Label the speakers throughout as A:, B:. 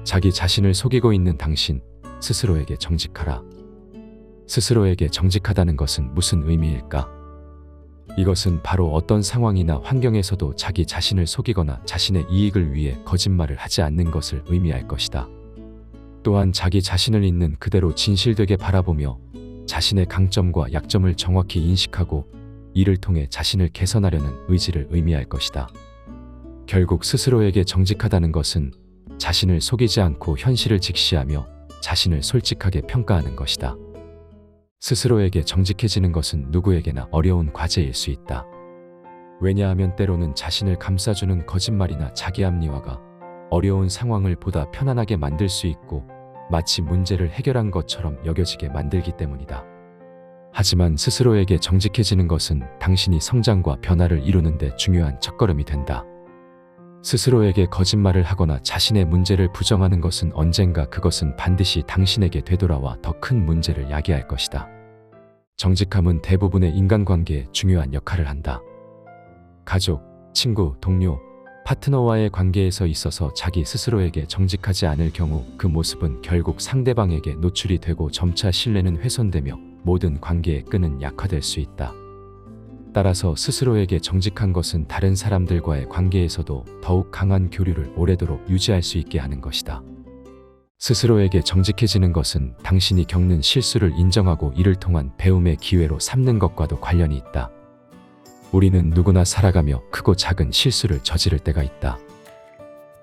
A: 자기 자신을 속이고 있는 당신, 스스로에게 정직하라. 스스로에게 정직하다는 것은 무슨 의미일까? 이것은 바로 어떤 상황이나 환경에서도 자기 자신을 속이거나 자신의 이익을 위해 거짓말을 하지 않는 것을 의미할 것이다. 또한 자기 자신을 있는 그대로 진실되게 바라보며 자신의 강점과 약점을 정확히 인식하고 이를 통해 자신을 개선하려는 의지를 의미할 것이다. 결국 스스로에게 정직하다는 것은 자신을 속이지 않고 현실을 직시하며 자신을 솔직하게 평가하는 것이다. 스스로에게 정직해지는 것은 누구에게나 어려운 과제일 수 있다. 왜냐하면 때로는 자신을 감싸주는 거짓말이나 자기 합리화가 어려운 상황을 보다 편안하게 만들 수 있고 마치 문제를 해결한 것처럼 여겨지게 만들기 때문이다. 하지만 스스로에게 정직해지는 것은 당신이 성장과 변화를 이루는 데 중요한 첫걸음이 된다. 스스로에게 거짓말을 하거나 자신의 문제를 부정하는 것은 언젠가 그것은 반드시 당신에게 되돌아와 더 큰 문제를 야기할 것이다. 정직함은 대부분의 인간관계에 중요한 역할을 한다. 가족, 친구, 동료, 파트너와의 관계에서 있어서 자기 스스로에게 정직하지 않을 경우 그 모습은 결국 상대방에게 노출이 되고 점차 신뢰는 훼손되며 모든 관계의 끈은 약화될 수 있다. 따라서 스스로에게 정직한 것은 다른 사람들과의 관계에서도 더욱 강한 교류를 오래도록 유지할 수 있게 하는 것이다. 스스로에게 정직해지는 것은 당신이 겪는 실수를 인정하고 이를 통한 배움의 기회로 삼는 것과도 관련이 있다. 우리는 누구나 살아가며 크고 작은 실수를 저지를 때가 있다.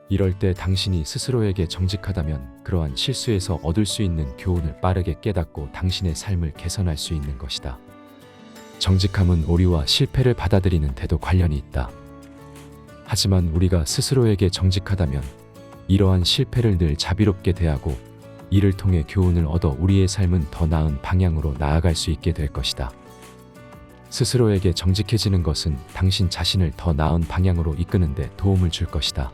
A: 이럴 때 당신이 스스로에게 정직하다면 그러한 실수에서 얻을 수 있는 교훈을 빠르게 깨닫고 당신의 삶을 개선할 수 있는 것이다. 정직함은 오류와 실패를 받아들이는 데도 관련이 있다. 하지만 우리가 스스로에게 정직하다면 이러한 실패를 늘 자비롭게 대하고 이를 통해 교훈을 얻어 우리의 삶은 더 나은 방향으로 나아갈 수 있게 될 것이다. 스스로에게 정직해지는 것은 당신 자신을 더 나은 방향으로 이끄는 데 도움을 줄 것이다.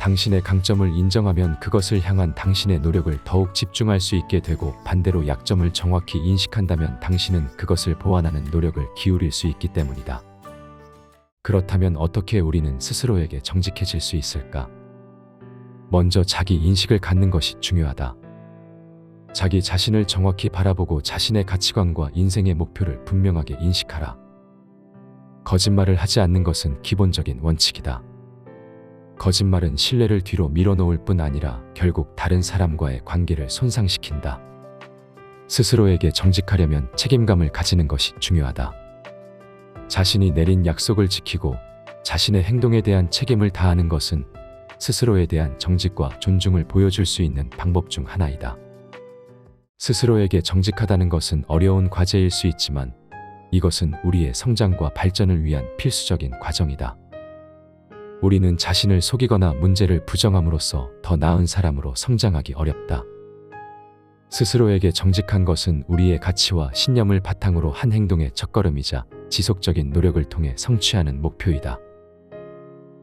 A: 당신의 강점을 인정하면 그것을 향한 당신의 노력을 더욱 집중할 수 있게 되고 반대로 약점을 정확히 인식한다면 당신은 그것을 보완하는 노력을 기울일 수 있기 때문이다. 그렇다면 어떻게 우리는 스스로에게 정직해질 수 있을까? 먼저 자기 인식을 갖는 것이 중요하다. 자기 자신을 정확히 바라보고 자신의 가치관과 인생의 목표를 분명하게 인식하라. 거짓말을 하지 않는 것은 기본적인 원칙이다. 거짓말은 신뢰를 뒤로 밀어놓을 뿐 아니라 결국 다른 사람과의 관계를 손상시킨다. 스스로에게 정직하려면 책임감을 가지는 것이 중요하다. 자신이 내린 약속을 지키고 자신의 행동에 대한 책임을 다하는 것은 스스로에 대한 정직과 존중을 보여줄 수 있는 방법 중 하나이다. 스스로에게 정직하다는 것은 어려운 과제일 수 있지만 이것은 우리의 성장과 발전을 위한 필수적인 과정이다. 우리는 자신을 속이거나 문제를 부정함으로써 더 나은 사람으로 성장하기 어렵다. 스스로에게 정직한 것은 우리의 가치와 신념을 바탕으로 한 행동의 첫걸음이자 지속적인 노력을 통해 성취하는 목표이다.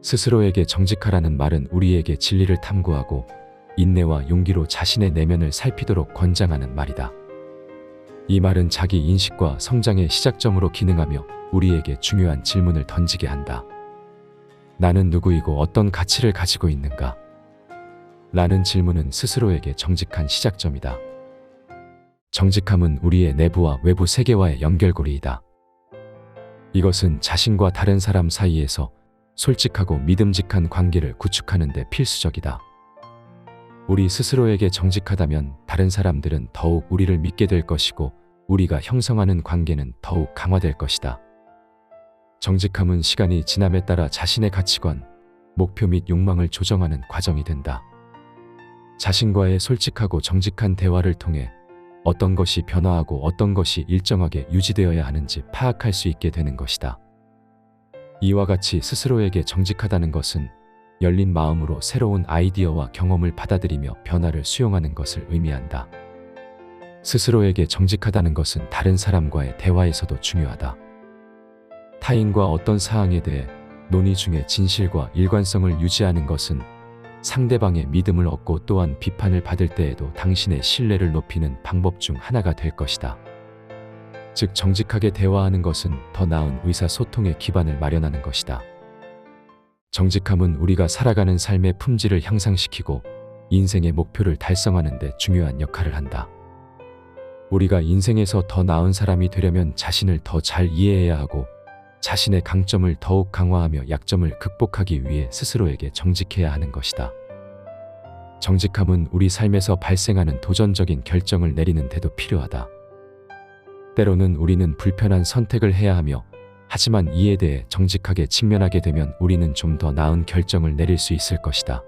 A: 스스로에게 정직하라는 말은 우리에게 진리를 탐구하고 인내와 용기로 자신의 내면을 살피도록 권장하는 말이다. 이 말은 자기 인식과 성장의 시작점으로 기능하며 우리에게 중요한 질문을 던지게 한다. 나는 누구이고 어떤 가치를 가지고 있는가? 라는 질문은 스스로에게 정직한 시작점이다. 정직함은 우리의 내부와 외부 세계와의 연결고리이다. 이것은 자신과 다른 사람 사이에서 솔직하고 믿음직한 관계를 구축하는 데 필수적이다. 우리 스스로에게 정직하다면 다른 사람들은 더욱 우리를 믿게 될 것이고 우리가 형성하는 관계는 더욱 강화될 것이다. 정직함은 시간이 지남에 따라 자신의 가치관, 목표 및 욕망을 조정하는 과정이 된다. 자신과의 솔직하고 정직한 대화를 통해 어떤 것이 변화하고 어떤 것이 일정하게 유지되어야 하는지 파악할 수 있게 되는 것이다. 이와 같이 스스로에게 정직하다는 것은 열린 마음으로 새로운 아이디어와 경험을 받아들이며 변화를 수용하는 것을 의미한다. 스스로에게 정직하다는 것은 다른 사람과의 대화에서도 중요하다. 타인과 어떤 사항에 대해 논의 중에 진실과 일관성을 유지하는 것은 상대방의 믿음을 얻고 또한 비판을 받을 때에도 당신의 신뢰를 높이는 방법 중 하나가 될 것이다. 즉 정직하게 대화하는 것은 더 나은 의사소통의 기반을 마련하는 것이다. 정직함은 우리가 살아가는 삶의 품질을 향상시키고 인생의 목표를 달성하는 데 중요한 역할을 한다. 우리가 인생에서 더 나은 사람이 되려면 자신을 더 잘 이해해야 하고 자신의 강점을 더욱 강화하며 약점을 극복하기 위해 스스로에게 정직해야 하는 것이다. 정직함은 우리 삶에서 발생하는 도전적인 결정을 내리는 데도 필요하다. 때로는 우리는 불편한 선택을 해야 하며 하지만 이에 대해 정직하게 직면하게 되면 우리는 좀 더 나은 결정을 내릴 수 있을 것이다.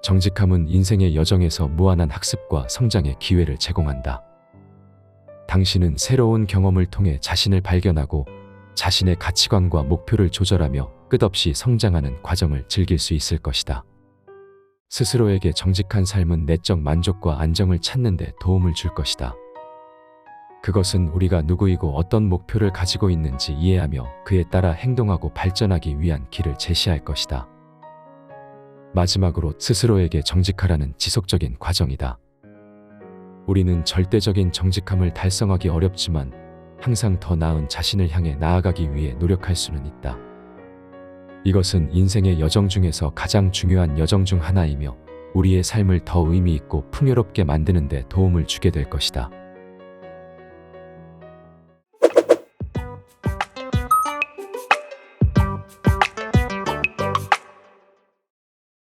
A: 정직함은 인생의 여정에서 무한한 학습과 성장의 기회를 제공한다. 당신은 새로운 경험을 통해 자신을 발견하고 자신의 가치관과 목표를 조절하며 끝없이 성장하는 과정을 즐길 수 있을 것이다. 스스로에게 정직한 삶은 내적 만족과 안정을 찾는 데 도움을 줄 것이다. 그것은 우리가 누구이고 어떤 목표를 가지고 있는지 이해하며 그에 따라 행동하고 발전하기 위한 길을 제시할 것이다. 마지막으로 스스로에게 정직하라는 지속적인 과정이다. 우리는 절대적인 정직함을 달성하기 어렵지만 항상 더 나은 자신을 향해 나아가기 위해 노력할 수는 있다. 이것은 인생의 여정 중에서 가장 중요한 여정 중 하나이며 우리의 삶을 더 의미 있고 풍요롭게 만드는 데 도움을 주게 될 것이다.